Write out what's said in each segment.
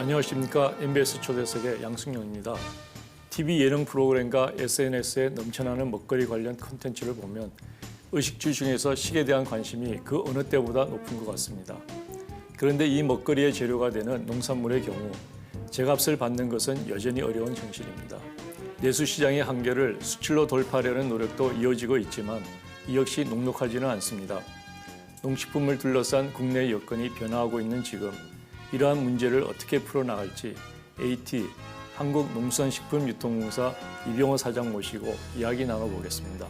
안녕하십니까. MBS 초대석의 양승용입니다. TV 예능 프로그램과 SNS에 넘쳐나는 먹거리 관련 콘텐츠를 보면 의식주 중에서 식에 대한 관심이 그 어느 때보다 높은 것 같습니다. 그런데 이 먹거리의 재료가 되는 농산물의 경우 제값을 받는 것은 여전히 어려운 현실입니다. 내수시장의 한계를 수출로 돌파하려는 노력도 이어지고 있지만 이 역시 녹록하지는 않습니다. 농식품을 둘러싼 국내 여건이 변화하고 있는 지금 이러한 문제를 어떻게 풀어나갈지 AT 한국농수산식품유통공사 이병호 사장 모시고 이야기 나눠보겠습니다.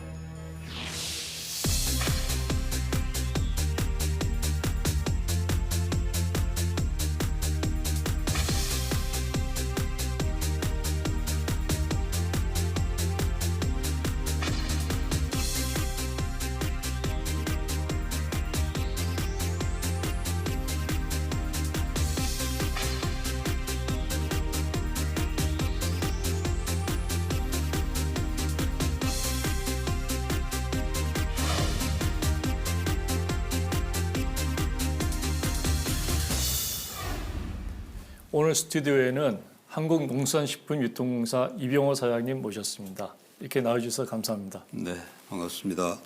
오늘 스튜디오에는 한국농수산식품유통공사 이병호 사장님 모셨습니다. 이렇게 나와주셔서 감사합니다. 네, 반갑습니다.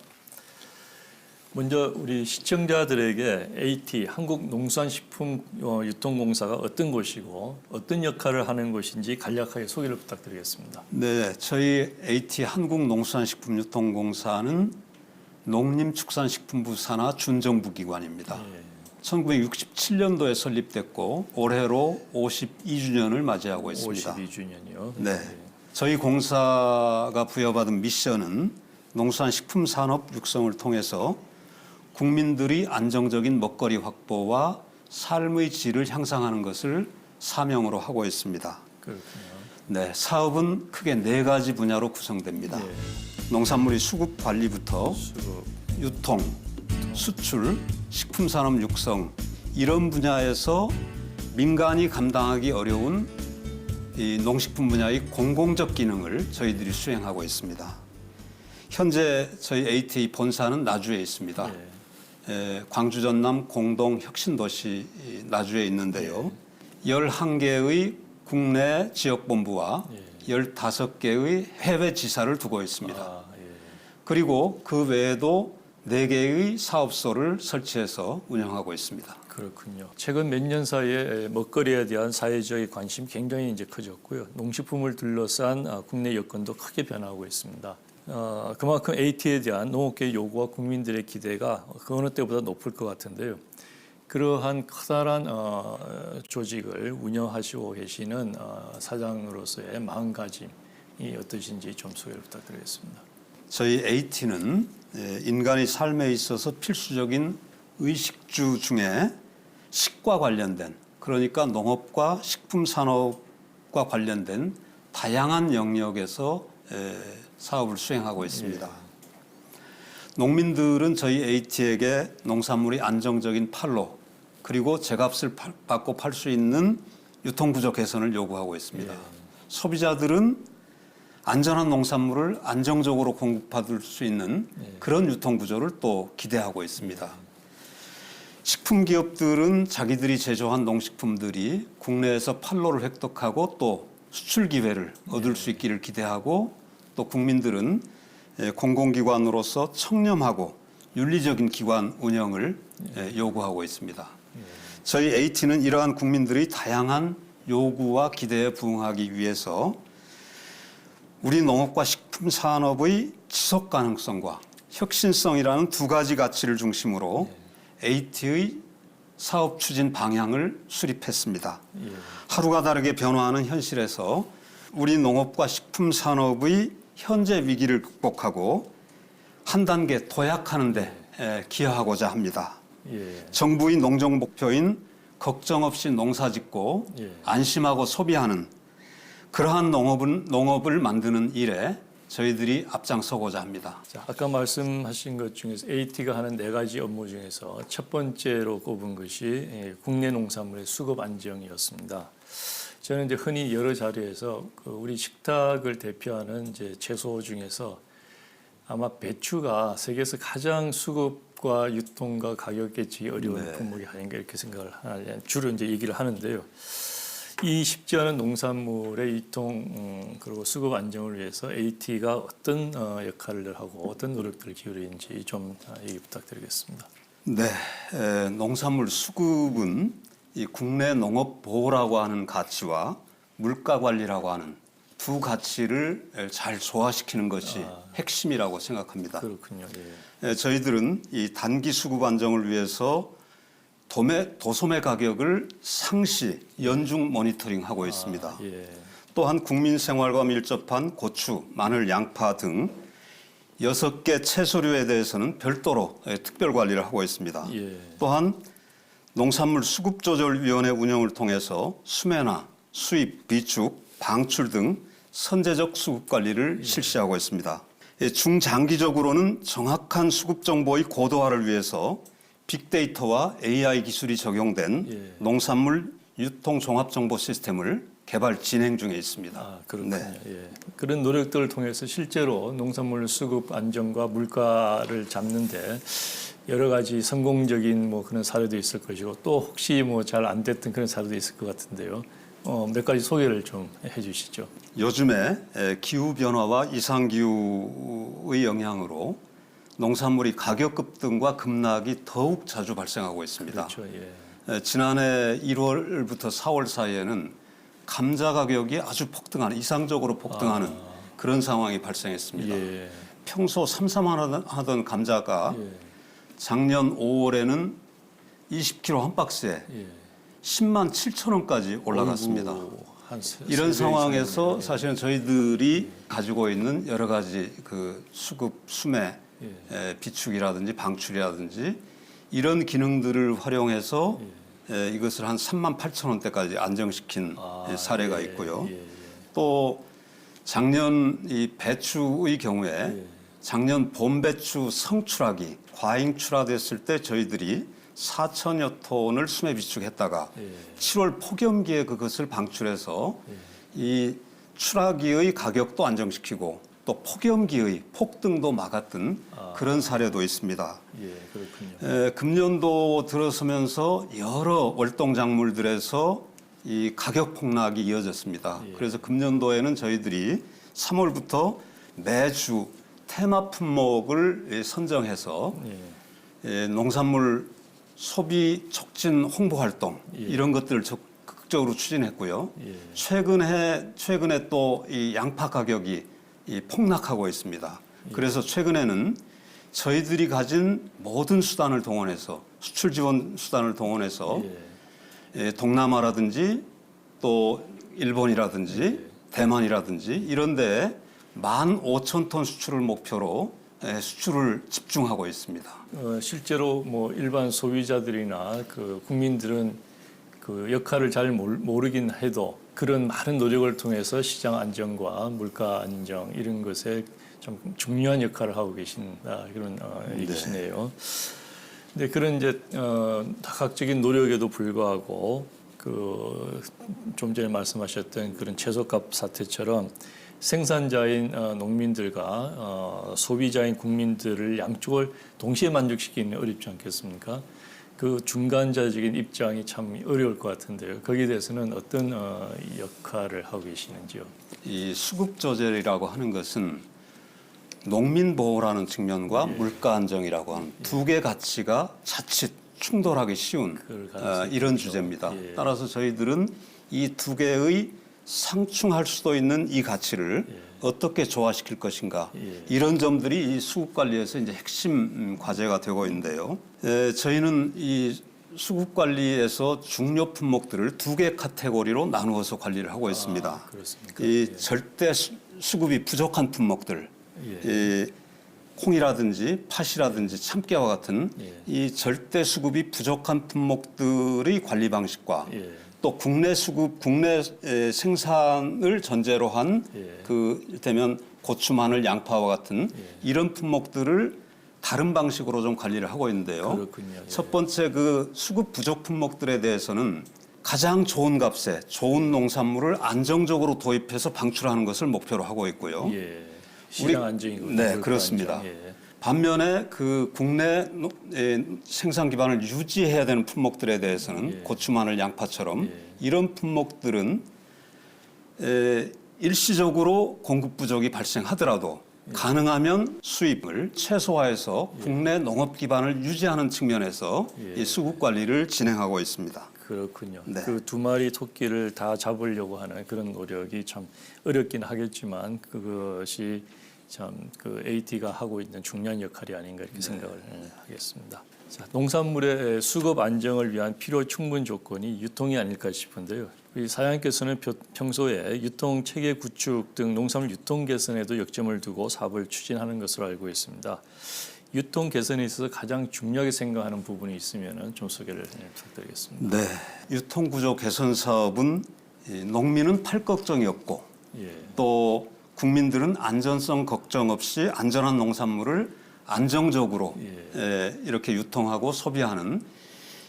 먼저 우리 시청자들에게 AT 한국농수산식품유통공사가 어떤 곳이고 어떤 역할을 하는 곳인지 간략하게 소개를 부탁드리겠습니다. 네, 저희 AT 한국농수산식품유통공사는 농림축산식품부 산하 준정부 기관입니다. 예. 1967년도에 설립됐고 올해로 52주년을 맞이하고 있습니다. 52주년이요. 네, 저희 공사가 부여받은 미션은 농수산식품 산업 육성을 통해서 국민들이 안정적인 먹거리 확보와 삶의 질을 향상하는 것을 사명으로 하고 있습니다. 그렇군요. 네, 사업은 크게 4가지 분야로 구성됩니다. 예. 농산물의 수급 관리부터 수급, 유통, 수출, 식품산업 육성 이런 분야에서 민간이 감당하기 어려운 이 농식품 분야의 공공적 기능을 저희들이 수행하고 있습니다. 현재 저희 ATA 본사는 나주에 있습니다. 광주 전남 공동 혁신도시 나주에 있는데요. 11개의 국내 지역본부와 15개의 해외 지사를 두고 있습니다. 그리고 그 외에도 4개의 사업소를 설치해서 운영하고 있습니다. 그렇군요. 최근 몇 년 사이에 먹거리에 대한 사회적인 관심이 굉장히 이제 커졌고요. 농식품을 둘러싼 국내 여건도 크게 변화하고 있습니다. 그만큼 AT에 대한 농업계 요구와 국민들의 기대가 그 어느 때보다 높을 것 같은데요. 그러한 커다란 조직을 운영하시고 계시는 사장으로서의 마음가짐이 어떠신지 좀 소개를 부탁드리겠습니다. 저희 AT는 인간의 삶에 있어서 필수적인 의식주 중에 식과 관련된, 그러니까 농업과 식품 산업과 관련된 다양한 영역에서 사업을 수행하고 있습니다. 농민들은 저희 AT에게 농산물이 안정적인 판로 그리고 제값을 받고 팔 수 있는 유통구조 개선을 요구하고 있습니다. 소비자들은 안전한 농산물을 안정적으로 공급받을 수 있는 그런 유통구조를 또 기대하고 있습니다. 식품기업들은 자기들이 제조한 농식품들이 국내에서 판로를 획득하고 또 수출 기회를 얻을 수 있기를 기대하고 또 국민들은 공공기관으로서 청렴하고 윤리적인 기관 운영을 요구하고 있습니다. 저희 AT는 이러한 국민들의 다양한 요구와 기대에 부응하기 위해서 우리 농업과 식품 산업의 지속 가능성과 혁신성이라는 2가지 가치를 중심으로 AT의 사업 추진 방향을 수립했습니다. 하루가 다르게 변화하는 현실에서 우리 농업과 식품 산업의 현재 위기를 극복하고 한 단계 도약하는 데 기여하고자 합니다. 정부의 농정 목표인 걱정 없이 농사 짓고 안심하고 소비하는 그러한 농업을 만드는 일에 저희들이 앞장서고자 합니다. 자, 아까 말씀하신 것 중에서 AT가 하는 4가지 업무 중에서 첫 번째로 꼽은 것이 국내 농산물의 수급 안정이었습니다. 저는 이제 흔히 여러 자리에서 우리 식탁을 대표하는 이제 채소 중에서 아마 배추가 세계에서 가장 수급과 유통과 가격 예측이 어려운 품목이 아닌가 이렇게 생각을 주로 이제 얘기를 하는데요. 이 쉽지 않은 농산물의 유통 그리고 수급 안정을 위해서 AT가 어떤 역할을 하고 어떤 노력들을 기울이는지 좀 얘기 부탁드리겠습니다. 네, 농산물 수급은 이 국내 농업 보호라고 하는 가치와 물가 관리라고 하는 두 가치를 잘 조화시키는 것이 핵심이라고 생각합니다. 그렇군요. 저희들은 이 단기 수급 안정을 위해서 도소매 가격을 상시 연중 모니터링하고 있습니다. 또한 국민 생활과 밀접한 고추, 마늘, 양파 등 6개 채소류에 대해서는 별도로 특별 관리를 하고 있습니다. 또한 농산물 수급조절위원회 운영을 통해서 수매나 수입, 비축, 방출 등 선제적 수급 관리를 실시하고 있습니다. 중장기적으로는 정확한 수급 정보의 고도화를 위해서 빅데이터와 AI 기술이 적용된 농산물 유통 종합 정보 시스템을 개발 진행 중에 있습니다. 그렇군요. 그런 노력들을 통해서 실제로 농산물 수급 안정과 물가를 잡는데 여러 가지 성공적인 뭐 그런 사례도 있을 것이고 또 혹시 뭐 잘 안 됐던 그런 사례도 있을 것 같은데요. 몇 가지 소개를 좀 해주시죠. 요즘에 기후 변화와 이상 기후의 영향으로 농산물이 가격 급등과 급락이 더욱 자주 발생하고 있습니다. 그렇죠. 지난해 1월부터 4월 사이에는 감자 가격이 아주 폭등하는 이상적으로 폭등하는 그런 상황이 발생했습니다. 평소 삼삼하던 감자가 작년 5월에는 20kg 한 박스에 10만 7천 원까지 올라갔습니다. 이런 상황에서 사실은 저희들이 가지고 있는 여러 가지 그 수급, 수매, 비축이라든지 방출이라든지 이런 기능들을 활용해서 이것을 한 3만 8천 원대까지 안정시킨 사례가 있고요. 또 작년 이 배추의 경우에 작년 봄 배추 성출하기 과잉 출하됐을 때 저희들이 4천여 톤을 수매 비축했다가 7월 폭염기에 그것을 방출해서 이 출하기의 가격도 안정시키고 또 폭염기의 폭등도 막았던 그런 사례도 있습니다. 그렇군요. 금년도 들어서면서 여러 월동 작물들에서 이 가격 폭락이 이어졌습니다. 그래서 금년도에는 저희들이 3월부터 매주 테마 품목을 선정해서 농산물 소비 촉진 홍보 활동 이런 것들을 적극적으로 추진했고요. 최근에 또 이 양파 가격이 폭락하고 있습니다. 그래서 최근에는 저희들이 가진 모든 수단을 동원해서 수출 지원 수단을 동원해서 동남아라든지 또 일본이라든지 대만이라든지 이런 데 15,000톤 수출을 목표로 수출을 집중하고 있습니다. 실제로 뭐 일반 소비자들이나 그 국민들은 그 역할을 잘 모르긴 해도 그런 많은 노력을 통해서 시장 안정과 물가 안정 이런 것에 좀 중요한 역할을 하고 계신 그런 얘기시네요. 근데 그런 이제 다각적인 노력에도 불구하고 그 좀 전에 말씀하셨던 그런 채소값 사태처럼 생산자인 농민들과 소비자인 국민들을 양쪽을 동시에 만족시키는 어렵지 않겠습니까? 그 중간자적인 입장이 참 어려울 것 같은데요. 거기에 대해서는 어떤 역할을 하고 계시는지요? 이 수급 조절이라고 하는 것은 농민 보호라는 측면과 물가 안정이라고 하는 두 개 가치가 자칫 충돌하기 쉬운 이런 주제입니다. 따라서 저희들은 이 두 개의 상충할 수도 있는 이 가치를 어떻게 조화시킬 것인가 이런 점들이 이 수급 관리에서 이제 핵심 과제가 되고 있는데요. 저희는 이 수급 관리에서 중요 품목들을 두 개 카테고리로 나누어서 관리를 하고 있습니다. 그렇습니까? 이 절대 수급이 부족한 품목들, 이 콩이라든지 팥이라든지 참깨와 같은 이 절대 수급이 부족한 품목들의 관리 방식과 또 국내 수급, 국내 생산을 전제로 한 그 이를테면 고추, 마늘, 양파와 같은 이런 품목들을 다른 방식으로 좀 관리를 하고 있는데요. 그렇군요. 첫 번째 그 수급 부족 품목들에 대해서는 가장 좋은 값에 좋은 농산물을 안정적으로 도입해서 방출하는 것을 목표로 하고 있고요. 시장 안정이군요. 네, 그렇습니다. 안정. 반면에 그 국내 생산 기반을 유지해야 되는 품목들에 대해서는 고추, 마늘, 양파처럼 이런 품목들은 일시적으로 공급 부족이 발생하더라도 가능하면 수입을 최소화해서 국내 농업 기반을 유지하는 측면에서 이 수급 관리를 진행하고 있습니다. 그렇군요. 네. 그 두 마리 토끼를 다 잡으려고 하는 그런 노력이 참 어렵긴 하겠지만 그것이 참 그 AT가 하고 있는 중요한 역할이 아닌가 이렇게 생각을 하겠습니다. 자, 농산물의 수급 안정을 위한 필요 충분 조건이 유통이 아닐까 싶은데요. 이 사장님께서는 평소에 유통 체계 구축 등 농산물 유통 개선에도 역점을 두고 사업을 추진하는 것으로 알고 있습니다. 유통 개선에 있어서 가장 중요하게 생각하는 부분이 있으면 좀 소개를 부탁드리겠습니다. 네, 유통 구조 개선 사업은 농민은 팔 걱정이 없고 또 국민들은 안전성 걱정 없이 안전한 농산물을 안정적으로 이렇게 유통하고 소비하는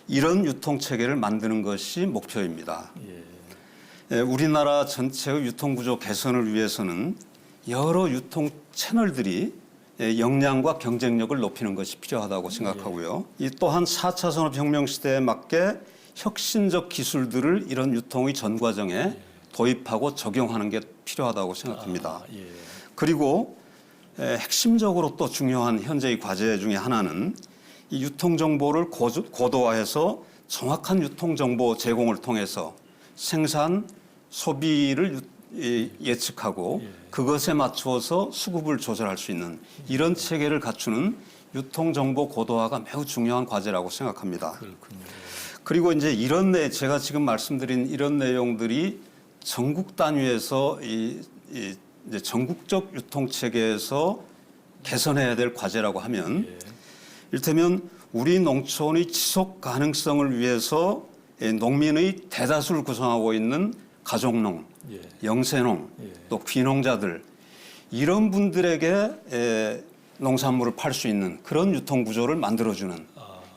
이런 유통 체계를 만드는 것이 목표입니다. 우리나라 전체의 유통 구조 개선을 위해서는 여러 유통 채널들이 역량과 경쟁력을 높이는 것이 필요하다고 생각하고요. 이 또한 4차 산업혁명 시대에 맞게 혁신적 기술들을 이런 유통의 전 과정에 도입하고 적용하는 게 필요하다고 생각합니다. 그리고 핵심적으로 또 중요한 현재의 과제 중에 하나는 이 유통 정보를 고도화해서 정확한 유통 정보 제공을 통해서 생산, 소비를 예측하고 그것에 맞추어서 수급을 조절할 수 있는 이런 체계를 갖추는 유통 정보 고도화가 매우 중요한 과제라고 생각합니다. 그렇군요. 그리고 이제 제가 지금 말씀드린 이런 내용들이 전국 단위에서 이제 전국적 유통 체계에서 개선해야 될 과제라고 하면 이를테면 우리 농촌의 지속 가능성을 위해서 농민의 대다수를 구성하고 있는 가족농, 영세농, 또 귀농자들 이런 분들에게 농산물을 팔 수 있는 그런 유통 구조를 만들어주는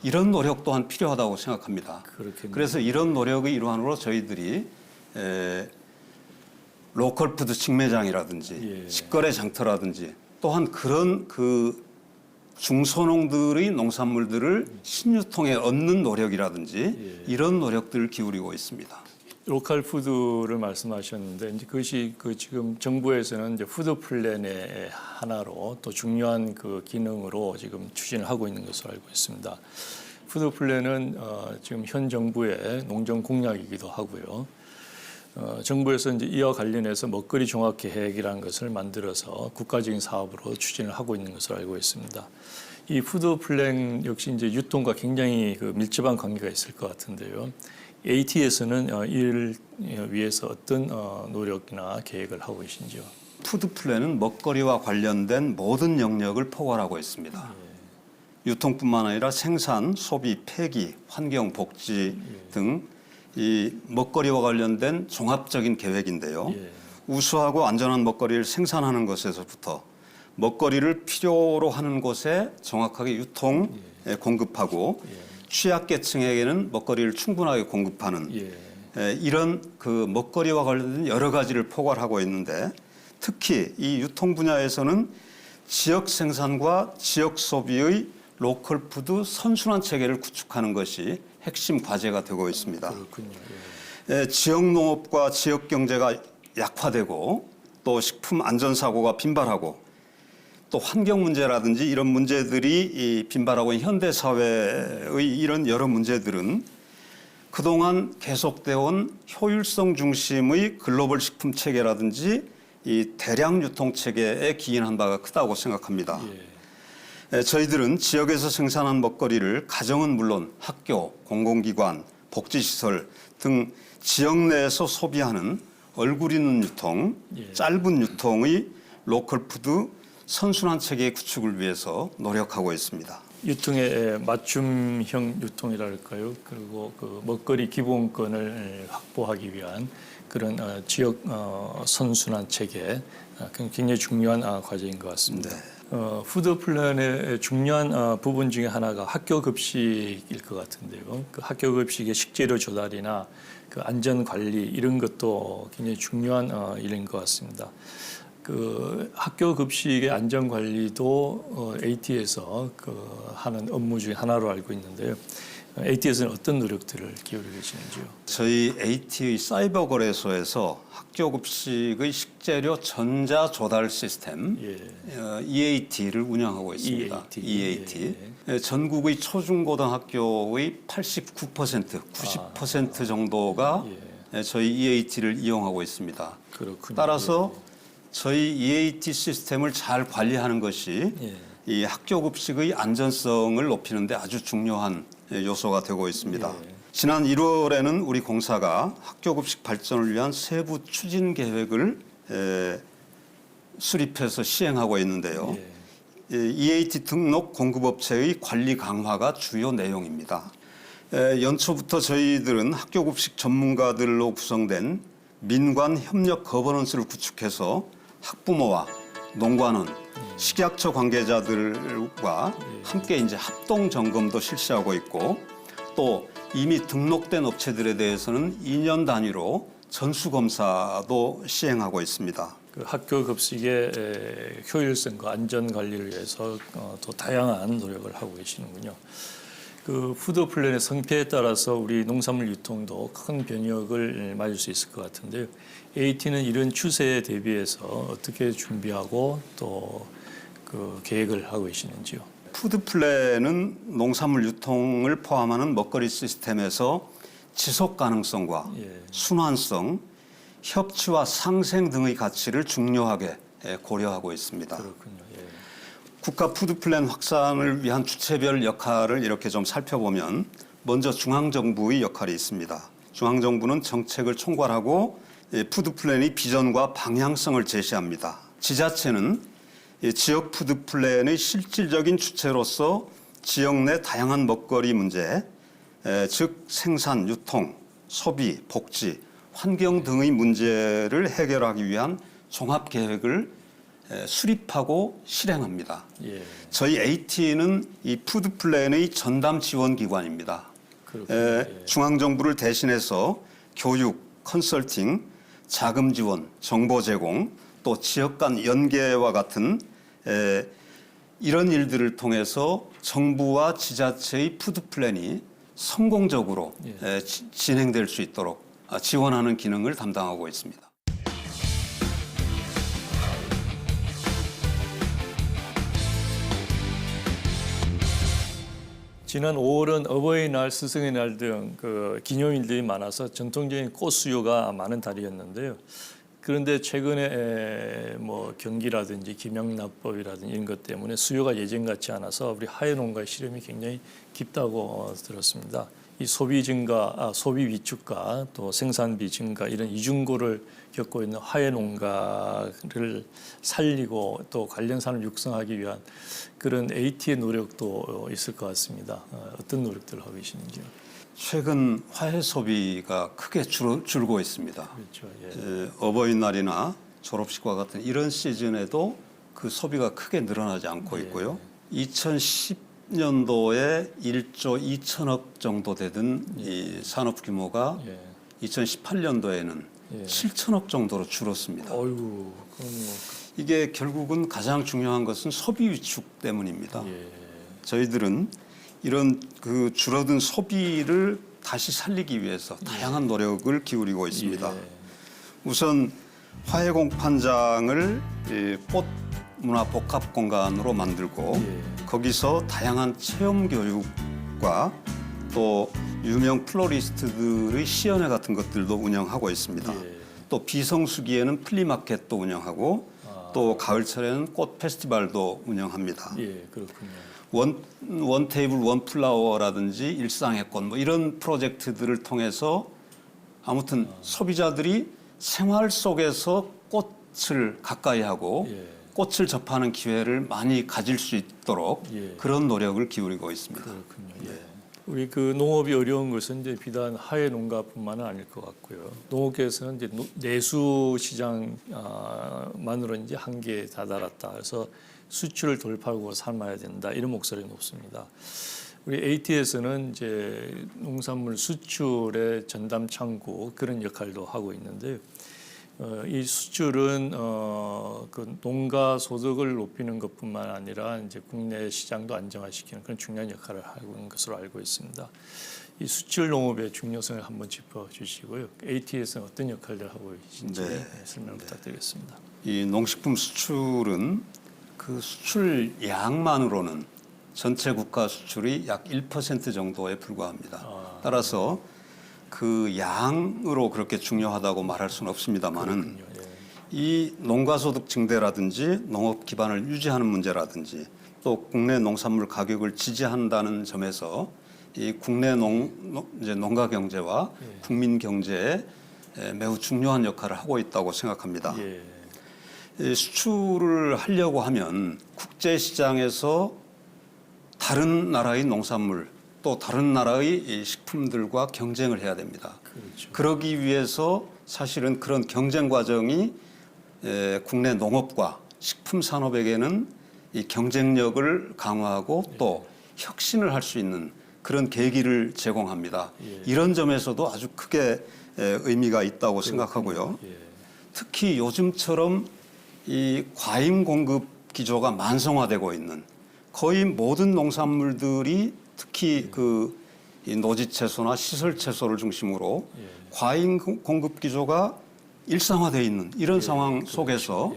이런 노력 또한 필요하다고 생각합니다. 그렇겠네요. 그래서 이런 노력의 일환으로 저희들이 로컬 푸드 직매장이라든지 직거래 장터라든지 또한 그런 그 중소농들의 농산물들을 신유통에 얻는 노력이라든지 이런 노력들을 기울이고 있습니다. 로컬 푸드를 말씀하셨는데 이제 그것이 그 지금 정부에서는 이제 푸드 플랜의 하나로 또 중요한 그 기능으로 지금 추진을 하고 있는 것으로 알고 있습니다. 푸드 플랜은 지금 현 정부의 농정 공약이기도 하고요. 정부에서 이제 이와 관련해서 먹거리 종합 계획이라는 것을 만들어서 국가적인 사업으로 추진을 하고 있는 것으로 알고 있습니다. 이 푸드 플랜 역시 이제 유통과 굉장히 그 밀접한 관계가 있을 것 같은데요. AT에서는 이를 위해서 어떤 노력이나 계획을 하고 계신지요? 푸드 플랜은 먹거리와 관련된 모든 영역을 포괄하고 있습니다. 유통뿐만 아니라 생산, 소비, 폐기, 환경, 복지 등 이 먹거리와 관련된 종합적인 계획인데요. 우수하고 안전한 먹거리를 생산하는 것에서부터 먹거리를 필요로 하는 곳에 정확하게 유통, 공급하고 취약계층에게는 먹거리를 충분하게 공급하는 이런 그 먹거리와 관련된 여러 가지를 포괄하고 있는데 특히 이 유통 분야에서는 지역 생산과 지역 소비의 로컬 푸드 선순환 체계를 구축하는 것이 핵심 과제가 되고 있습니다. 그렇군요. 지역 농업과 지역 경제가 약화되고 또 식품 안전 사고가 빈발하고 또 환경 문제라든지 이런 문제들이 빈발하고 있는 현대 사회의 이런 여러 문제들은 그동안 계속되어 온 효율성 중심의 글로벌 식품 체계라든지 이 대량 유통 체계에 기인한 바가 크다고 생각합니다. 저희들은 지역에서 생산한 먹거리를 가정은 물론 학교, 공공기관, 복지시설 등 지역 내에서 소비하는 얼굴 있는 유통, 짧은 유통의 로컬 푸드 선순환 체계 구축을 위해서 노력하고 있습니다. 유통의 맞춤형 유통이랄까요? 그리고 그 먹거리 기본권을 확보하기 위한 그런 지역 선순환 체계, 굉장히 중요한 과제인 것 같습니다. 푸드 플랜의 중요한 부분 중에 하나가 학교 급식일 것 같은데요. 그 학교 급식의 식재료 조달이나 그 안전 관리 이런 것도 굉장히 중요한 일인 것 같습니다. 그 학교 급식의 안전 관리도 AT에서 하는 업무 중에 하나로 알고 있는데요. AT에서는 어떤 노력들을 기울이고 계시는지요? 저희 AT의 사이버 거래소에서 학교 급식의 식재료 전자 조달 시스템 EAT를 운영하고 있습니다. EAT. 전국의 초중고등학교의 89%, 90% 정도가 저희 EAT를 이용하고 있습니다. 그렇군요. 따라서 저희 EAT 시스템을 잘 관리하는 것이 이 학교 급식의 안전성을 높이는 데 아주 중요한 요소가 되고 있습니다. 지난 1월에는 우리 공사가 학교 급식 발전을 위한 세부 추진 계획을 수립해서 시행하고 있는데요. EAT 등록 공급업체의 관리 강화가 주요 내용입니다. 연초부터 저희들은 학교 급식 전문가들로 구성된 민관 협력 거버넌스를 구축해서 학부모와 농관원, 식약처 관계자들과 함께 이제 합동 점검도 실시하고 있고 또 이미 등록된 업체들에 대해서는 2년 단위로 전수 검사도 시행하고 있습니다. 그 학교 급식의 효율성과 안전 관리를 위해서 또 다양한 노력을 하고 계시는군요. 그 푸드 플랜의 성패에 따라서 우리 농산물 유통도 큰 변혁을 맞을 수 있을 것 같은데요. AT는 이런 추세에 대비해서 어떻게 준비하고 또 그 계획을 하고 계시는지요? 푸드 플랜은 농산물 유통을 포함하는 먹거리 시스템에서 지속 가능성과 순환성, 협치와 상생 등의 가치를 중요하게 고려하고 있습니다. 그렇군요. 국가 푸드 플랜 확산을 위한 주체별 역할을 이렇게 좀 살펴보면 먼저 중앙정부의 역할이 있습니다. 중앙정부는 정책을 총괄하고 푸드 플랜의 비전과 방향성을 제시합니다. 지자체는 지역 푸드 플랜의 실질적인 주체로서 지역 내 다양한 먹거리 문제, 즉 생산, 유통, 소비, 복지, 환경 등의 문제를 해결하기 위한 종합 계획을 수립하고 실행합니다. 저희 AT는 이 푸드 플랜의 전담 지원 기관입니다. 중앙정부를 대신해서 교육, 컨설팅, 자금 지원, 정보 제공, 또 지역 간 연계와 같은 이런 일들을 통해서 정부와 지자체의 푸드 플랜이 성공적으로 진행될 수 있도록 지원하는 기능을 담당하고 있습니다. 지난 5월은 어버이날, 스승의 날 등 그 기념일들이 많아서 전통적인 꽃 수요가 많은 달이었는데요. 그런데 최근에 뭐 경기라든지 김영란법이라든지 이런 것 때문에 수요가 예전 같지 않아서 우리 하회농가의 시름이 굉장히 깊다고 들었습니다. 이 소비 증가, 소비 위축과 또 생산비 증가 이런 이중고를 겪고 있는 하회농가를 살리고 또 관련 산업을 육성하기 위한 그런 AT의 노력도 있을 것 같습니다. 어떤 노력들을 하고 계시는지요? 최근 화훼 소비가 크게 줄고 있습니다. 그렇죠. 어버이날이나 졸업식과 같은 이런 시즌에도 그 소비가 크게 늘어나지 않고 있고요. 2010년도에 1조 2천억 정도 되던 이 산업 규모가 2018년도에는 7천억 정도로 줄었습니다. 어이구, 이게 결국은 가장 중요한 것은 소비 위축 때문입니다. 저희들은 이런 그 줄어든 소비를 다시 살리기 위해서 다양한 노력을 기울이고 있습니다. 우선 화훼 공판장을 꽃 문화 복합 공간으로 만들고 거기서 다양한 체험 교육과 또 유명 플로리스트들의 시연회 같은 것들도 운영하고 있습니다. 또 비성수기에는 플리마켓도 운영하고 또 가을철에는 꽃 페스티벌도 운영합니다. 그렇군요. 원 테이블 원 플라워라든지 일상의 꽃 뭐 이런 프로젝트들을 통해서 아무튼 소비자들이 생활 속에서 꽃을 가까이 하고 꽃을 접하는 기회를 많이 가질 수 있도록 그런 노력을 기울이고 있습니다. 그렇군요. 우리 그 농업이 어려운 것은 이제 비단 하회 농가뿐만은 아닐 것 같고요. 농업계에서는 이제 내수 시장만으로 이제 한계에 다다랐다. 그래서 수출을 돌파하고 삶아야 된다. 이런 목소리가 높습니다. 우리 AT에서는 이제 농산물 수출의 전담 창구 그런 역할도 하고 있는데 이 수출은 그 농가 소득을 높이는 것뿐만 아니라 이제 국내 시장도 안정화시키는 그런 중요한 역할을 하고 있는 것으로 알고 있습니다. 이 수출 농업의 중요성을 한번 짚어주시고요. ATS는 어떤 역할을 하고 계신지 설명 부탁드리겠습니다. 이 농식품 수출은 그 수출 양만으로는 전체 국가 수출이 약 1% 정도에 불과합니다. 따라서 그 양으로 그렇게 중요하다고 말할 수는 없습니다만은 이 농가소득 증대라든지 농업 기반을 유지하는 문제라든지 또 국내 농산물 가격을 지지한다는 점에서 이 국내 농가 경제와 국민 경제에 매우 중요한 역할을 하고 있다고 생각합니다. 이 수출을 하려고 하면 국제 시장에서 다른 나라의 농산물 또 다른 나라의 식품들과 경쟁을 해야 됩니다. 그렇죠. 그러기 위해서 사실은 그런 경쟁 과정이 국내 농업과 식품 산업에게는 이 경쟁력을 강화하고 또 혁신을 할 수 있는 그런 계기를 제공합니다. 이런 점에서도 아주 크게 의미가 있다고 생각하고요. 특히 요즘처럼 이 과잉 공급 기조가 만성화되고 있는 거의 모든 농산물들이 특히 이 노지 채소나 시설 채소를 중심으로 과잉 공급 기조가 일상화되어 있는 이런 상황 속에서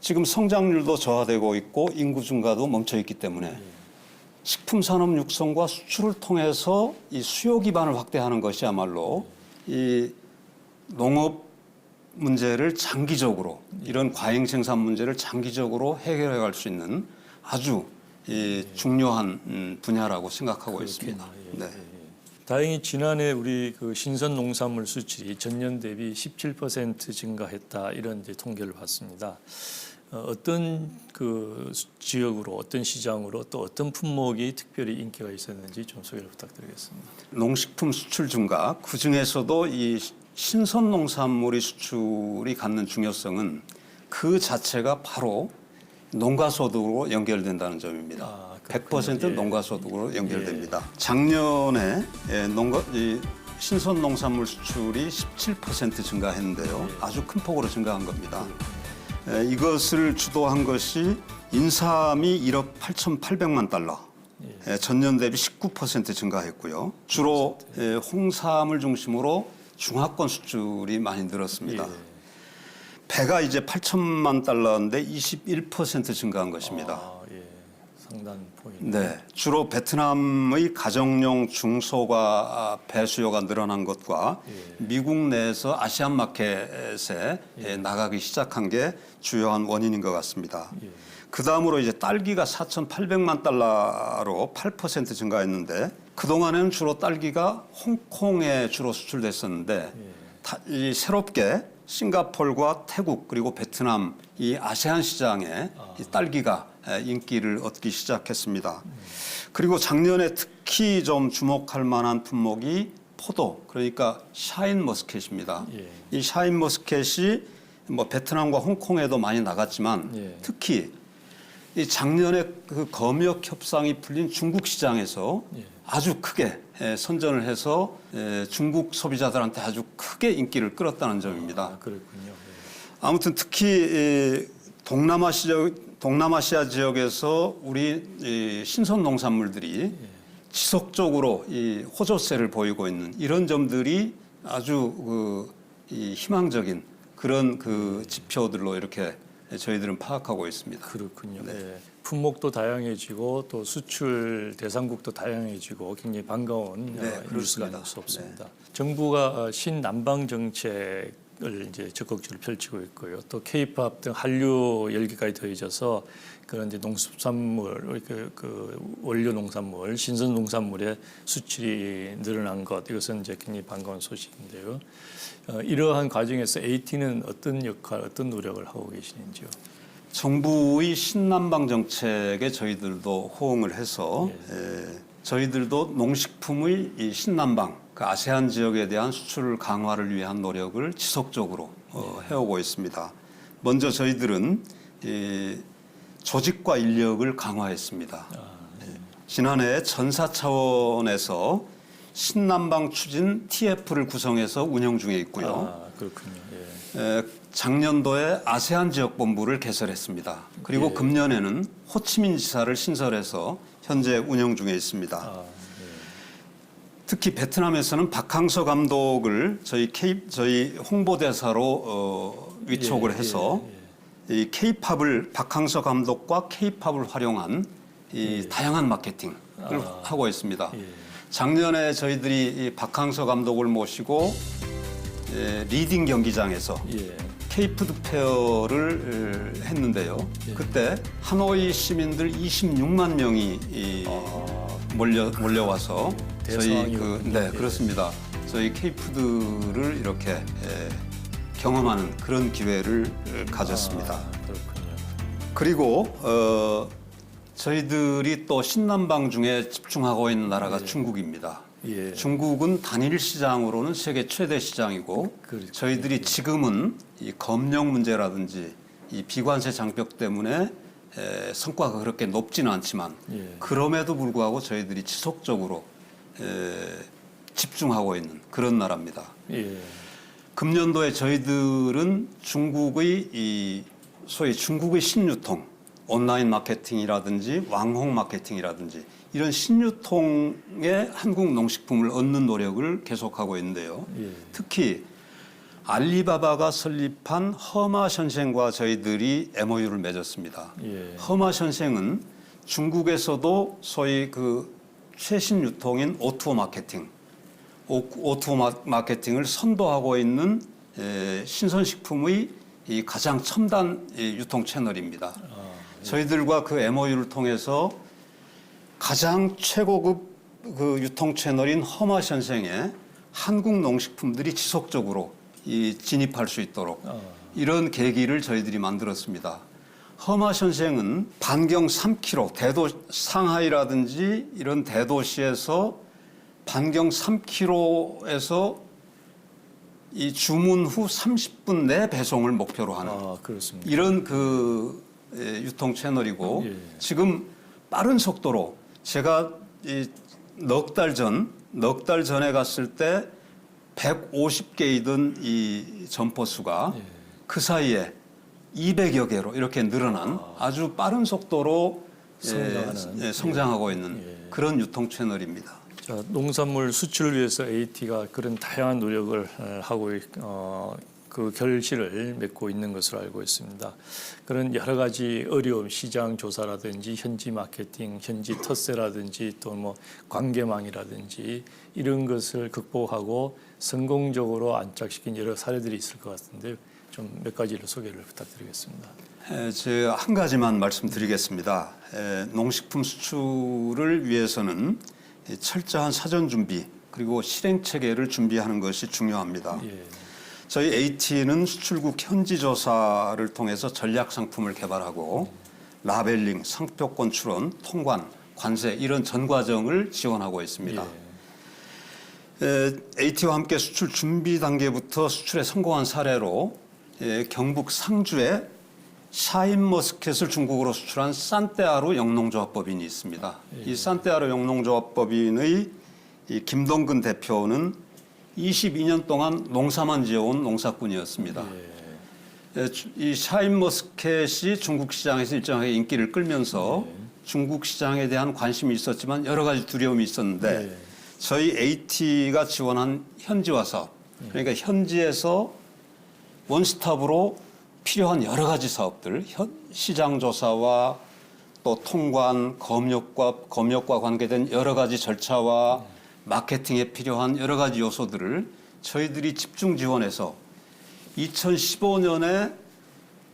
지금 성장률도 저하되고 있고 인구 증가도 멈춰 있기 때문에 식품 산업 육성과 수출을 통해서 이 수요 기반을 확대하는 것이야말로 이 농업 문제를 장기적으로 이런 과잉 생산 문제를 장기적으로 해결해 갈 수 있는 아주 중요한 분야라고 생각하고 있습니다. 네. 다행히 지난해 우리 그 신선 농산물 수출이 전년 대비 17% 증가했다 이런 이제 통계를 봤습니다. 어떤 그 지역으로 어떤 시장으로 또 어떤 품목이 특별히 인기가 있었는지 좀 소개를 부탁드리겠습니다. 농식품 수출 증가 그 중에서도 이 신선 농산물의 수출이 갖는 중요성은 그 자체가 바로 농가소득으로 연결된다는 점입니다. 100% 농가소득으로 연결됩니다. 작년에 이 신선 농산물 수출이 17% 증가했는데요. 아주 큰 폭으로 증가한 겁니다. 이것을 주도한 것이 인삼이 1억 8,800만 달러, 전년 대비 19% 증가했고요. 주로 홍삼을 중심으로 중화권 수출이 많이 늘었습니다. 배가 이제 8천만 달러인데 21% 증가한 것입니다. 상당 포인트. 네, 주로 베트남의 가정용 중소가 배 수요가 늘어난 것과 미국 내에서 아시안 마켓에 나가기 시작한 게 주요한 원인인 것 같습니다. 그 다음으로 이제 딸기가 4,800만 달러로 8% 증가했는데 그 동안에는 주로 딸기가 홍콩에 주로 수출됐었는데 이 새롭게 싱가포르와 태국 그리고 베트남 이 아세안 시장에 이 딸기가 인기를 얻기 시작했습니다. 그리고 작년에 특히 좀 주목할 만한 품목이 포도 그러니까 샤인 머스켓입니다. 이 샤인 머스켓이 뭐 베트남과 홍콩에도 많이 나갔지만 특히 이 작년에 그 검역 협상이 풀린 중국 시장에서 아주 크게 선전을 해서 중국 소비자들한테 아주 크게 인기를 끌었다는 점입니다. 그렇군요. 아무튼 특히 동남아시아 지역에서 우리 신선 농산물들이 지속적으로 이 호조세를 보이고 있는 이런 점들이 아주 희망적인 그런 그 지표들로 이렇게 저희들은 파악하고 있습니다. 그렇군요. 네. 품목도 다양해지고 또 수출 대상국도 다양해지고 굉장히 반가운 뉴스가 아닐 수 없습니다. 정부가 신남방 정책을 이제 적극적으로 펼치고 있고요. 또 K-팝 등 한류 열기까지 더해져서 그런 이제 농수산물, 그 원료 농산물, 신선 농산물의 수출이 늘어난 것 이것은 이제 굉장히 반가운 소식인데요. 이러한 과정에서 AT는 어떤 역할, 어떤 노력을 하고 계시는지요? 정부의 신남방 정책에 저희들도 호응을 해서 저희들도 농식품의 이 신남방, 그 아세안 지역에 대한 수출 강화를 위한 노력을 지속적으로 해오고 있습니다. 먼저 저희들은 조직과 인력을 강화했습니다. 지난해 전사 차원에서 신남방 추진 TF를 구성해서 운영 중에 있고요. 그렇군요. 작년도에 아세안 지역본부를 개설했습니다. 그리고 예. 금년에는 호치민 지사를 신설해서 현재 운영 중에 있습니다. 아, 특히 베트남에서는 박항서 감독을 저희 홍보대사로 위촉을 예, 해서 이 K-팝을 박항서 감독과 K-팝을 활용한 이 다양한 마케팅을 하고 있습니다. 예. 작년에 저희들이 이 박항서 감독을 모시고 리딩 경기장에서 예. K-푸드 페어를 했는데요. 그때 하노이 시민들 26만 명이 몰려와서 저희 대성황이군요. 그렇습니다. 저희 K-푸드를 이렇게 경험하는 그런 기회를 가졌습니다. 그렇군요. 그리고 저희들이 또 신남방 중에 집중하고 있는 나라가 중국입니다. 예. 중국은 단일 시장으로는 세계 최대 시장이고 그렇군요. 저희들이 지금은 이 검역 문제라든지 이 비관세 장벽 때문에 성과가 그렇게 높지는 않지만 예. 그럼에도 불구하고 저희들이 지속적으로 집중하고 있는 그런 나라입니다. 예. 금년도에 저희들은 중국의 이 소위 중국의 신유통, 온라인 마케팅이라든지 왕홍 마케팅이라든지 이런 신유통의 한국 농식품을 얻는 노력을 계속하고 있는데요. 예. 특히 알리바바가 설립한 허마션생과 저희들이 MOU를 맺었습니다. 예. 허마션생은 중국에서도 소위 그 최신 유통인 O2O 마케팅, O2O 마케팅을 선도하고 있는 신선식품의 이 가장 첨단 유통 채널입니다. 저희들과 그 MOU를 통해서 가장 최고급 그 유통 채널인 허마션생에 한국 농식품들이 지속적으로 진입할 수 있도록 이런 계기를 저희들이 만들었습니다. 허마션생은 반경 3km, 상하이라든지 이런 대도시에서 반경 3km에서 이 주문 후 30분 내 배송을 목표로 하는 그렇습니다. 이런 그 유통 채널이고 예. 지금 빠른 속도로 제가 넉 달 전에 갔을 때 150개이던 이 점포 수가 그 사이에 200여 개로 이렇게 늘어난 아주 빠른 속도로 성장하고 있는 그런 유통 채널입니다. 자, 농산물 수출을 위해서 AT가 그런 다양한 노력을 하고 그 결실을 맺고 있는 것으로 알고 있습니다. 그런 여러 가지 어려움, 시장 조사라든지 현지 마케팅, 현지 텃세라든지 또 뭐 관계망이라든지 이런 것을 극복하고 성공적으로 안착시킨 여러 사례들이 있을 것 같은데 좀 몇 가지를 소개를 부탁드리겠습니다. 제가 한 가지만 말씀드리겠습니다. 농식품 수출을 위해서는 철저한 사전 준비 그리고 실행 체계를 준비하는 것이 중요합니다. 예. 저희 AT는 수출국 현지 조사를 통해서 전략 상품을 개발하고 라벨링, 상표권 출원, 통관, 관세 이런 전 과정을 지원하고 있습니다. AT와 함께 수출 준비 단계부터 수출에 성공한 사례로 경북 상주에 샤인머스켓을 중국으로 수출한 산떼아루 영농조합법인이 있습니다. 이 산떼아루 영농조합법인의 이 김동근 대표는 22년 동안 농사만 지어온 농사꾼이었습니다. 이 샤인머스켓이 중국 시장에서 일정하게 인기를 끌면서 중국 시장에 대한 관심이 있었지만 여러 가지 두려움이 있었는데 저희 AT가 지원한 현지화 사업, 그러니까 현지에서 원스톱으로 필요한 여러 가지 사업들, 시장 조사와 또 통관, 검역과 관계된 여러 가지 절차와 마케팅에 필요한 여러 가지 요소들을 저희들이 집중 지원해서 2015년에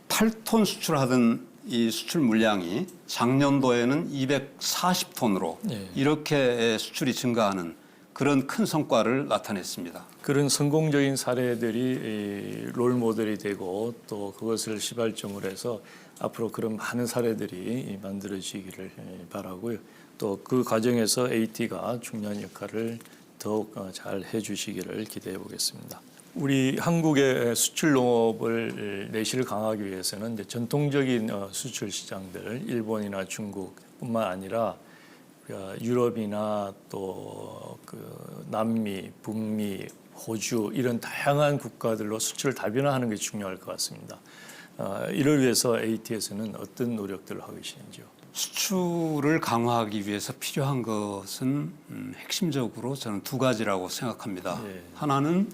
8톤 수출하던 이 수출 물량이 작년도에는 240톤으로 이렇게 수출이 증가하는 그런 큰 성과를 나타냈습니다. 그런 성공적인 사례들이 롤 모델이 되고 또 그것을 시발점으로 해서 앞으로 그런 많은 사례들이 만들어지기를 바라고요. 또 그 과정에서 AT가 중요한 역할을 더욱 잘 해주시기를 기대해 보겠습니다. 우리 한국의 수출 농업을 내실을 강화하기 위해서는 이제 전통적인 수출 시장들, 일본이나 중국뿐만 아니라 유럽이나 또 그 남미, 북미, 호주 이런 다양한 국가들로 수출을 다변화하는 게 중요할 것 같습니다. 이를 위해서 AT에서는 어떤 노력들을 하고 계시는지요? 수출을 강화하기 위해서 필요한 것은 핵심적으로 저는 두 가지라고 생각합니다. 예. 하나는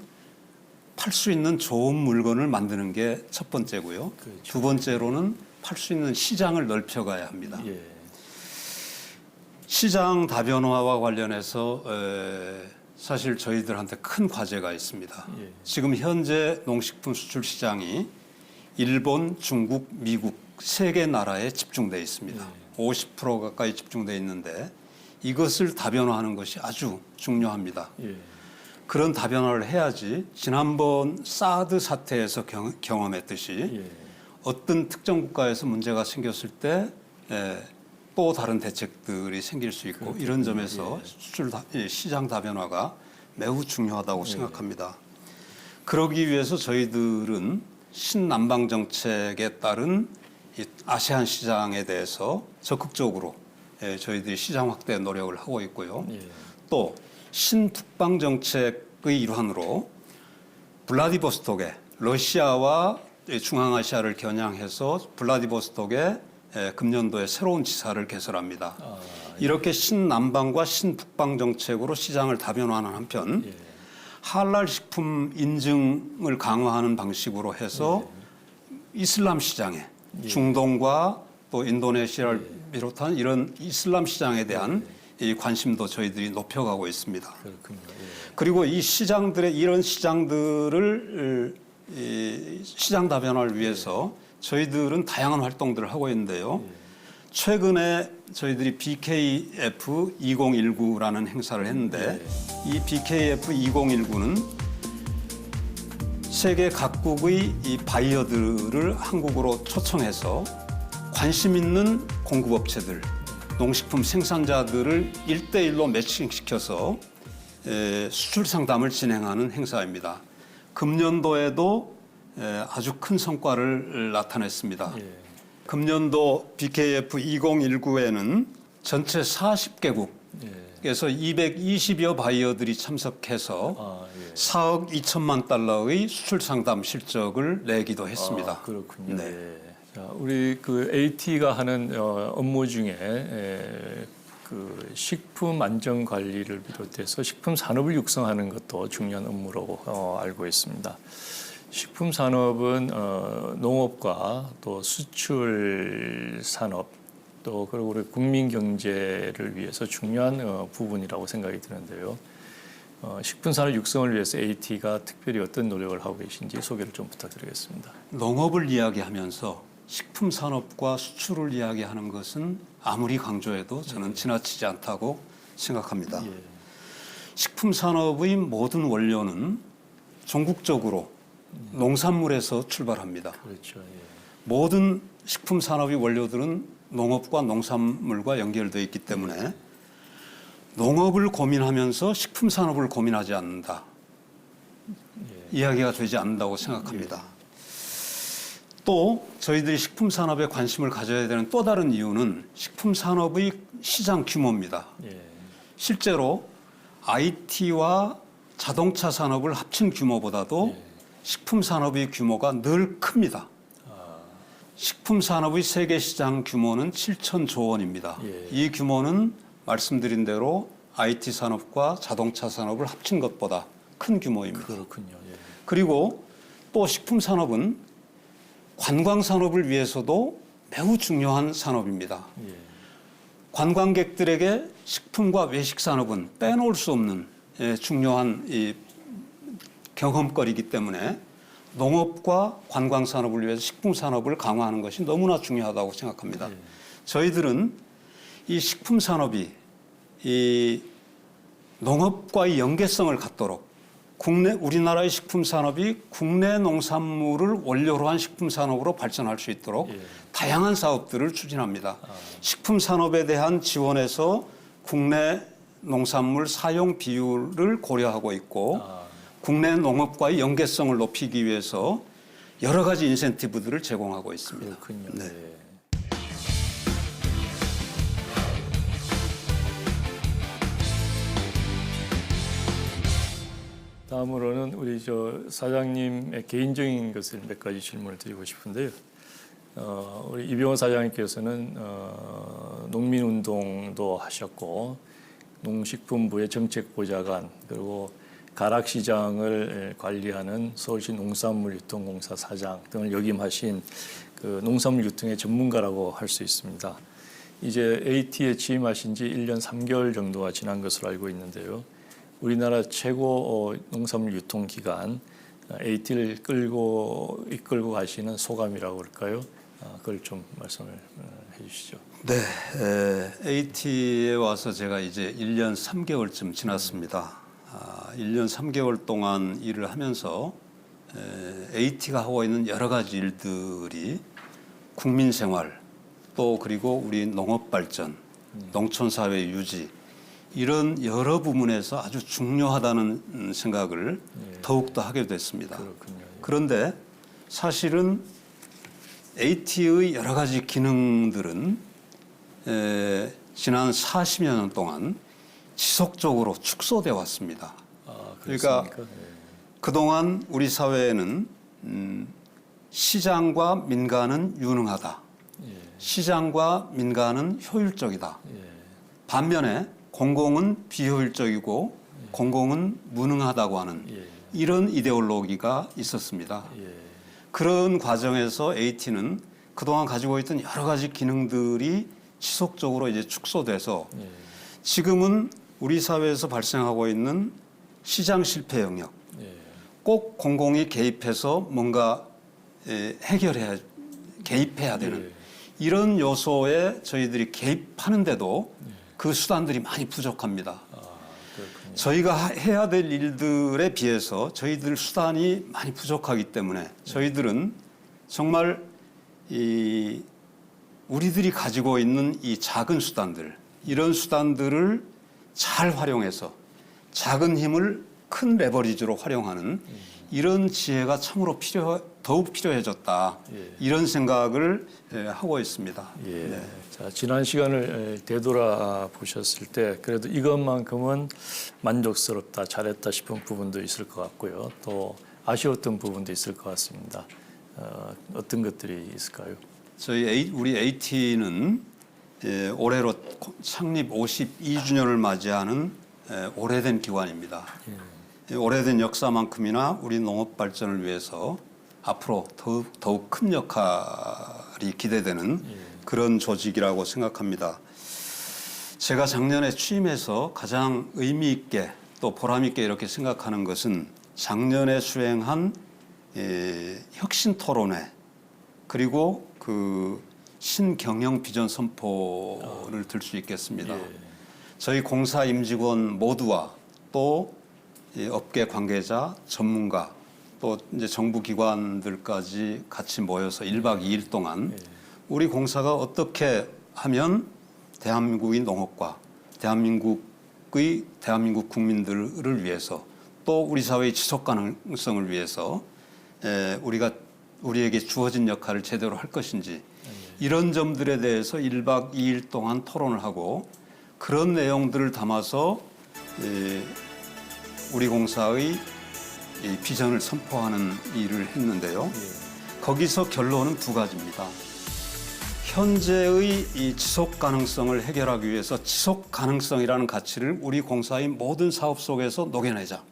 팔 수 있는 좋은 물건을 만드는 게 첫 번째고요. 그렇죠. 두 번째로는 팔 수 있는 시장을 넓혀가야 합니다. 예. 시장 다변화와 관련해서 사실 저희들한테 큰 과제가 있습니다. 예. 지금 현재 농식품 수출 시장이 일본, 중국, 미국 세 개 나라에 집중되어 있습니다. 50% 가까이 집중되어 있는데 이것을 다변화하는 것이 아주 중요합니다. 예. 그런 다변화를 해야지 지난번 사드 사태에서 경험했듯이 예. 어떤 특정 국가에서 문제가 생겼을 때 또 다른 대책들이 생길 수 있고 이런 점에서 수출 시장 다변화가 매우 중요하다고 생각합니다. 그러기 위해서 저희들은 신남방 정책에 따른 이 아세안 시장에 대해서 적극적으로 저희들이 시장 확대 노력을 하고 있고요. 예. 또 신북방 정책의 일환으로 블라디보스톡에 러시아와 중앙아시아를 겨냥해서 블라디보스톡에 금년도에 새로운 지사를 개설합니다. 이렇게 신남방과 신북방 정책으로 시장을 다변화하는 한편 할랄 식품 인증을 강화하는 방식으로 해서 이슬람 시장에 중동과 또 인도네시아를 비롯한 이런 이슬람 시장에 대한 이 관심도 저희들이 높여가고 있습니다. 그렇군요. 예. 그리고 이 시장들의 이런 시장들을 시장 다변화를 위해서 저희들은 다양한 활동들을 하고 있는데요. 최근에 저희들이 BKF 2019라는 행사를 했는데 이 BKF 2019는 세계 각국의 이 바이어들을 한국으로 초청해서 관심 있는 공급업체들, 농식품 생산자들을 1대1로 매칭시켜서 수출 상담을 진행하는 행사입니다. 금년도에도 아주 큰 성과를 나타냈습니다. 금년도 BKF 2019에는 전체 40개국에서 220여 바이어들이 참석해서 4억 2천만 달러의 수출 상담 실적을 내기도 했습니다. 그렇군요. 네. 예. 자, 우리 그 AT가 하는 업무 중에 그 식품 안전 관리를 비롯해서 식품 산업을 육성하는 것도 중요한 업무로 알고 있습니다. 식품 산업은 농업과 또 수출 산업 또 그리고 우리 국민 경제를 위해서 중요한 부분이라고 생각이 드는데요. 식품 산업 육성을 위해서 AT가 특별히 어떤 노력을 하고 계신지 소개를 좀 부탁드리겠습니다. 농업을 이야기하면서 식품 산업과 수출을 이야기하는 것은 아무리 강조해도 저는 지나치지 않다고 생각합니다. 식품 산업의 모든 원료는 종국적으로 농산물에서 출발합니다. 그렇죠. 예. 모든 식품 산업의 원료들은 농업과 농산물과 연결되어 있기 때문에 농업을 고민하면서 식품 산업을 고민하지 않는다. 이야기가 되지 않는다고 생각합니다. 또 저희들이 식품 산업에 관심을 가져야 되는 또 다른 이유는 식품 산업의 시장 규모입니다. 실제로 IT와 자동차 산업을 합친 규모보다도 식품 산업의 규모가 늘 큽니다. 식품 산업의 세계 시장 규모는 7천조 원입니다. 이 규모는 말씀드린 대로 IT 산업과 자동차 산업을 합친 것보다 큰 규모입니다. 그렇군요. 그리고 또 식품 산업은 관광 산업을 위해서도 매우 중요한 산업입니다. 관광객들에게 식품과 외식 산업은 빼놓을 수 없는 중요한 이 경험거리이기 때문에 농업과 관광 산업을 위해서 식품 산업을 강화하는 것이 너무나 중요하다고 생각합니다. 저희들은 이 식품 산업이 이 농업과의 연계성을 갖도록 우리나라의 식품 산업이 국내 농산물을 원료로 한 식품 산업으로 발전할 수 있도록 다양한 사업들을 추진합니다. 식품 산업에 대한 지원에서 국내 농산물 사용 비율을 고려하고 있고 국내 농업과의 연계성을 높이기 위해서 여러 가지 인센티브들을 제공하고 있습니다. 그렇군요. 네. 다음으로는 우리 사장님의 개인적인 것을 몇 가지 질문을 드리고 싶은데요. 우리 이병호 사장님께서는 농민운동도 하셨고 농식품부의 정책보좌관 그리고 가락시장을 관리하는 서울시 농산물유통공사 사장 등을 역임하신 그 농산물 유통의 전문가라고 할 수 있습니다. 이제 AT에 취임하신 지 1년 3개월 정도가 지난 것으로 알고 있는데요. 우리나라 최고 농산물 유통기관 AT를 이끌고 가시는 소감이라고 할까요? 그걸 좀 말씀을 해주시죠. 네, AT에 와서 제가 이제 1년 3개월쯤 지났습니다. 1년 3개월 동안 일을 하면서 AT가 하고 있는 여러 가지 일들이 국민 생활 또 그리고 우리 농업 발전, 농촌 사회 유지 이런 여러 부문에서 아주 중요하다는 생각을 더욱더 하게 됐습니다. 그렇군요. 그런데 사실은 AT의 여러 가지 기능들은 지난 40여 년 동안 지속적으로 축소돼 왔습니다. 그러니까 그동안 우리 사회에는 시장과 민간은 유능하다. 시장과 민간은 효율적이다. 반면에 공공은 비효율적이고 공공은 무능하다고 하는 이런 이데올로기가 있었습니다. 그런 과정에서 AT는 그동안 가지고 있던 여러 가지 기능들이 지속적으로 이제 축소돼서 지금은 우리 사회에서 발생하고 있는 시장 실패 영역, 꼭 공공이 개입해서 뭔가 개입해야 되는 이런 요소에 저희들이 개입하는데도 그 수단들이 많이 부족합니다. 저희가 해야 될 일들에 비해서 저희들 수단이 많이 부족하기 때문에 저희들은 정말 우리들이 가지고 있는 이 작은 수단들, 이런 수단들을 잘 활용해서 작은 힘을 큰 레버리지로 활용하는 이런 지혜가 참으로 더욱 필요해졌다. 이런 생각을 하고 있습니다. 네. 자, 지난 시간을 되돌아 보셨을 때 그래도 이것만큼은 만족스럽다, 잘했다 싶은 부분도 있을 것 같고요. 또 아쉬웠던 부분도 있을 것 같습니다. 어떤 것들이 있을까요? 우리 AT는 올해로 창립 52주년을 맞이하는 오래된 기관입니다. 오래된 역사만큼이나 우리 농업 발전을 위해서 앞으로 더욱 큰 역할이 기대되는 그런 조직이라고 생각합니다. 제가 작년에 취임해서 가장 의미 있게 또 보람 있게 이렇게 생각하는 것은 작년에 수행한 혁신 토론회 그리고 그 신경영 비전 선포를 들 수 있겠습니다. 저희 공사 임직원 모두와 또 업계 관계자, 전문가, 또 이제 정부 기관들까지 같이 모여서 1박 2일 동안 우리 공사가 어떻게 하면 대한민국의 농업과 대한민국 국민들을 위해서 또 우리 사회의 지속 가능성을 위해서 우리에게 주어진 역할을 제대로 할 것인지 이런 점들에 대해서 1박 2일 동안 토론을 하고 그런 내용들을 담아서 우리 공사의 비전을 선포하는 일을 했는데요. 거기서 결론은 두 가지입니다. 현재의 이 지속 가능성을 해결하기 위해서 지속 가능성이라는 가치를 우리 공사의 모든 사업 속에서 녹여내자.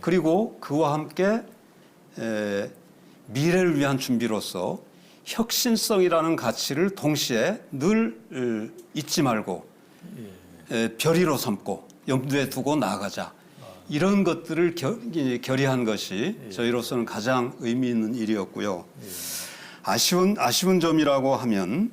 그리고 그와 함께 미래를 위한 준비로서 혁신성이라는 가치를 동시에 늘 잊지 말고 별의로 삼고 염두에 두고 나아가자. 이런 것들을 결의한 것이 저희로서는 가장 의미 있는 일이었고요. 아쉬운 점이라고 하면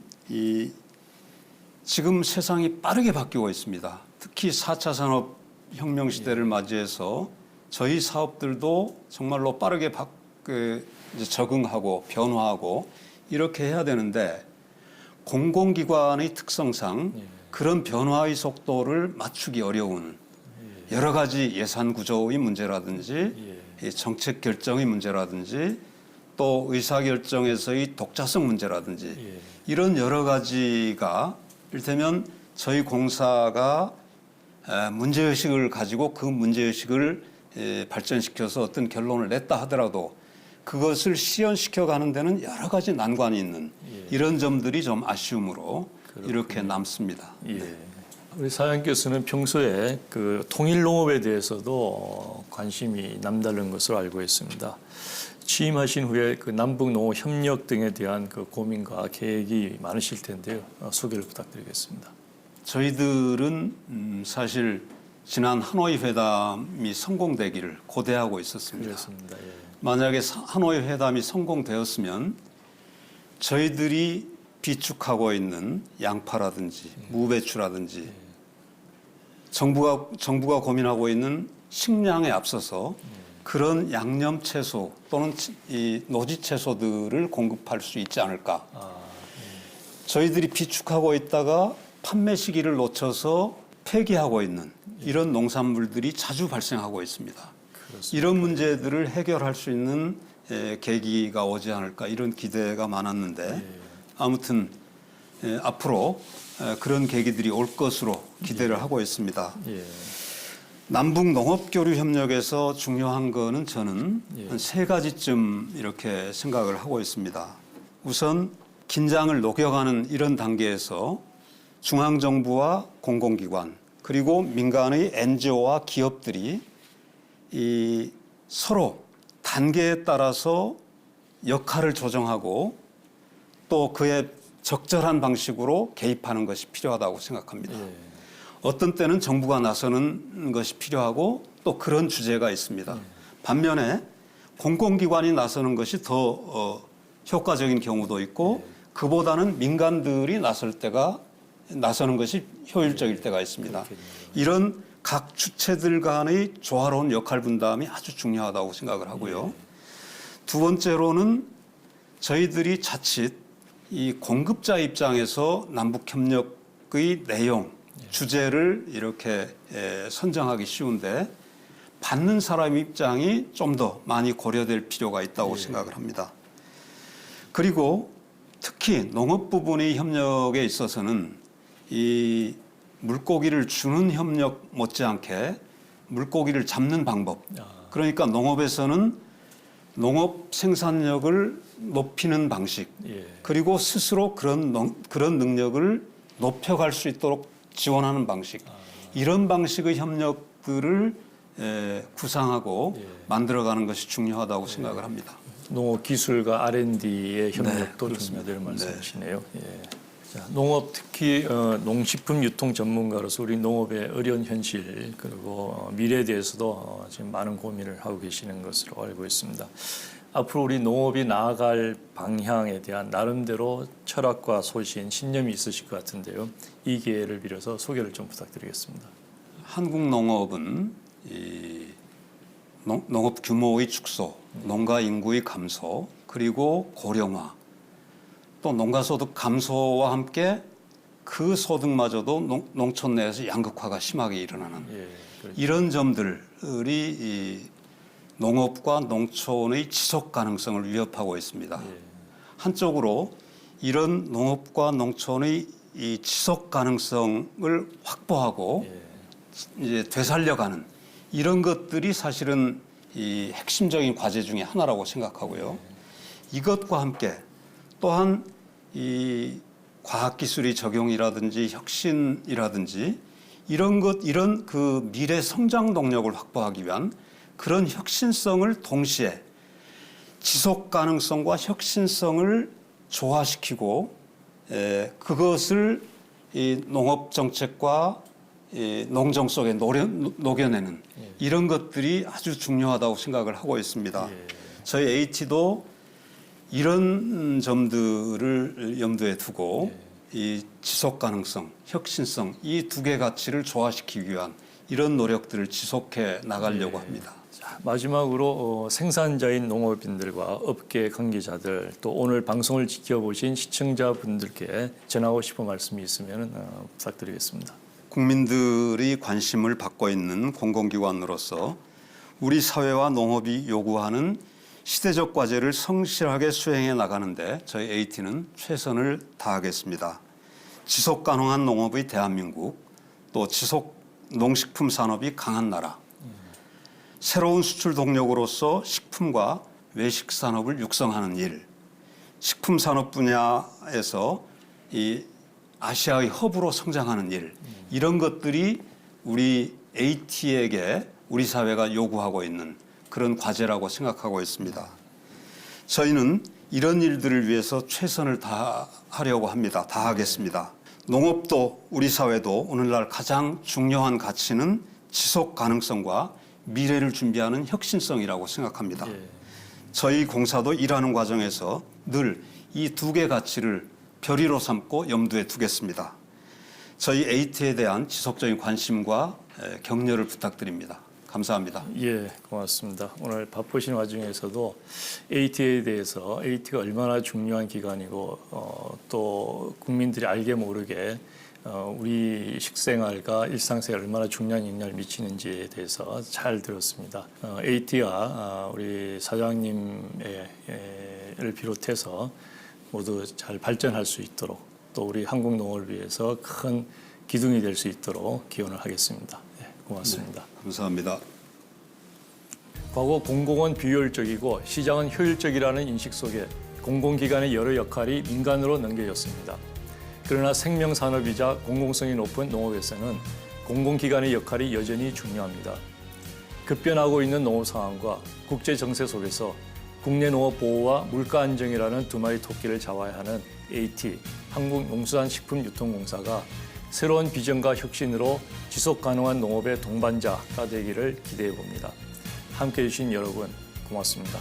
지금 세상이 빠르게 바뀌고 있습니다. 특히 4차 산업혁명 시대를 맞이해서 저희 사업들도 정말로 빠르게 적응하고 변화하고 이렇게 해야 되는데 공공기관의 특성상 그런 변화의 속도를 맞추기 어려운 여러 가지 예산 구조의 문제라든지 정책 결정의 문제라든지 또 의사결정에서의 독자성 문제라든지 이런 여러 가지가 이를테면 저희 공사가 문제의식을 가지고 그 문제의식을 발전시켜서 어떤 결론을 냈다 하더라도 그것을 실현시켜 가는 데는 여러 가지 난관이 있는 이런 점들이 좀 아쉬움으로 이렇게 남습니다. 예. 우리 사장님께서는 평소에 그 통일 농업에 대해서도 관심이 남다른 것으로 알고 있습니다. 취임하신 후에 그 남북 농업 협력 등에 대한 그 고민과 계획이 많으실 텐데요. 소개를 부탁드리겠습니다. 저희들은 사실 지난 하노이 회담이 성공되기를 고대하고 있었습니다. 그렇습니다. 예. 만약에 하노이 회담이 성공되었으면 저희들이 비축하고 있는 양파라든지 무배추라든지 정부가 고민하고 있는 식량에 앞서서 그런 양념 채소 또는 이 노지 채소들을 공급할 수 있지 않을까. 저희들이 비축하고 있다가 판매 시기를 놓쳐서 폐기하고 있는 이런 농산물들이 자주 발생하고 있습니다. 그렇습니다. 이런 문제들을 해결할 수 있는 계기가 오지 않을까 이런 기대가 많았는데 아무튼 앞으로 그런 계기들이 올 것으로 기대를 하고 있습니다. 예. 남북 농업교류 협력에서 중요한 거는 저는 한 세 가지쯤 이렇게 생각을 하고 있습니다. 우선 긴장을 녹여가는 이런 단계에서 중앙정부와 공공기관 그리고 민간의 NGO와 기업들이 이 서로 단계에 따라서 역할을 조정하고 또 그에 적절한 방식으로 개입하는 것이 필요하다고 생각합니다. 예. 어떤 때는 정부가 나서는 것이 필요하고 또 그런 주제가 있습니다. 반면에 공공기관이 나서는 것이 더 효과적인 경우도 있고 그보다는 민간들이 나서는 것이 효율적일 때가 있습니다. 이런 각 주체들 간의 조화로운 역할 분담이 아주 중요하다고 생각을 하고요. 두 번째로는 저희들이 자칫 이 공급자 입장에서 남북협력의 내용, 주제를 이렇게 선정하기 쉬운데 받는 사람 입장이 좀 더 많이 고려될 필요가 있다고 생각을 합니다. 그리고 특히 농업 부분의 협력에 있어서는 이 물고기를 주는 협력 못지않게 물고기를 잡는 방법. 그러니까 농업에서는 농업 생산력을 높이는 방식. 예. 그리고 스스로 그런 능력을 높여갈 수 있도록 지원하는 방식. 이런 방식의 협력들을 구상하고 만들어가는 것이 중요하다고 생각을 합니다. 농업 기술과 R&D의 협력도 중요하다는 말씀이시네요. 예. 자, 농업 특히 농식품 유통 전문가로서 우리 농업의 어려운 현실 그리고 미래에 대해서도 지금 많은 고민을 하고 계시는 것으로 알고 있습니다. 앞으로 우리 농업이 나아갈 방향에 대한 나름대로 철학과 소신, 신념이 있으실 것 같은데요. 이 기회를 빌어서 소개를 좀 부탁드리겠습니다. 한국 농업은 이 농업 규모의 축소, 농가 인구의 감소, 그리고 고령화, 또 농가소득 감소와 함께 그 소득마저도 농촌 내에서 양극화가 심하게 일어나는 그렇죠. 이런 점들이 이 농업과 농촌의 지속 가능성을 위협하고 있습니다. 한쪽으로 이런 농업과 농촌의 이 지속 가능성을 확보하고 이제 되살려가는 이런 것들이 사실은 이 핵심적인 과제 중에 하나라고 생각하고요. 이것과 함께 또한 이 과학기술의 적용이라든지 혁신이라든지 이런 그 미래 성장 동력을 확보하기 위한 그런 혁신성을 동시에 지속 가능성과 혁신성을 조화시키고 그것을 이 농업 정책과 이 농정 속에 녹여내는 이런 것들이 아주 중요하다고 생각을 하고 있습니다. 저희 AT도 이런 점들을 염두에 두고 이 지속 가능성, 혁신성 이 두 개 가치를 조화시키기 위한 이런 노력들을 지속해 나가려고 합니다. 자, 마지막으로 생산자인 농업인들과 업계 관계자들 또 오늘 방송을 지켜보신 시청자분들께 전하고 싶은 말씀이 있으면 부탁드리겠습니다. 국민들이 관심을 받고 있는 공공기관으로서 우리 사회와 농업이 요구하는 시대적 과제를 성실하게 수행해 나가는데 저희 AT는 최선을 다하겠습니다. 지속 가능한 농업의 대한민국, 또 지속 농식품 산업이 강한 나라, 새로운 수출 동력으로서 식품과 외식 산업을 육성하는 일, 식품 산업 분야에서 이 아시아의 허브로 성장하는 일, 이런 것들이 우리 AT에게 우리 사회가 요구하고 있는 그런 과제라고 생각하고 있습니다. 저희는 이런 일들을 위해서 최선을 다하려고 합니다. 다하겠습니다. 농업도 우리 사회도 오늘날 가장 중요한 가치는 지속 가능성과 미래를 준비하는 혁신성이라고 생각합니다. 저희 공사도 일하는 과정에서 늘 이 두 개 가치를 별의로 삼고 염두에 두겠습니다. 저희 AT에 대한 지속적인 관심과 격려를 부탁드립니다. 감사합니다. 예, 고맙습니다. 오늘 바쁘신 와중에서도 AT에 대해서 AT가 얼마나 중요한 기관이고 또 국민들이 알게 모르게 우리 식생활과 일상생활에 얼마나 중요한 영향을 미치는지에 대해서 잘 들었습니다. AT가 우리 사장님을 비롯해서 모두 잘 발전할 수 있도록 또 우리 한국 농업을 위해서 큰 기둥이 될 수 있도록 기원을 하겠습니다. 네, 고맙습니다. 네, 감사합니다. 과거 공공은 비효율적이고 시장은 효율적이라는 인식 속에 공공기관의 여러 역할이 민간으로 넘겨졌습니다. 그러나 생명산업이자 공공성이 높은 농업에서는 공공기관의 역할이 여전히 중요합니다. 급변하고 있는 농업 상황과 국제 정세 속에서 국내 농업 보호와 물가 안정이라는 두 마리 토끼를 잡아야 하는 AT, 한국농수산식품유통공사가 새로운 비전과 혁신으로 지속 가능한 농업의 동반자가 되기를 기대해 봅니다. 함께해 주신 여러분 고맙습니다.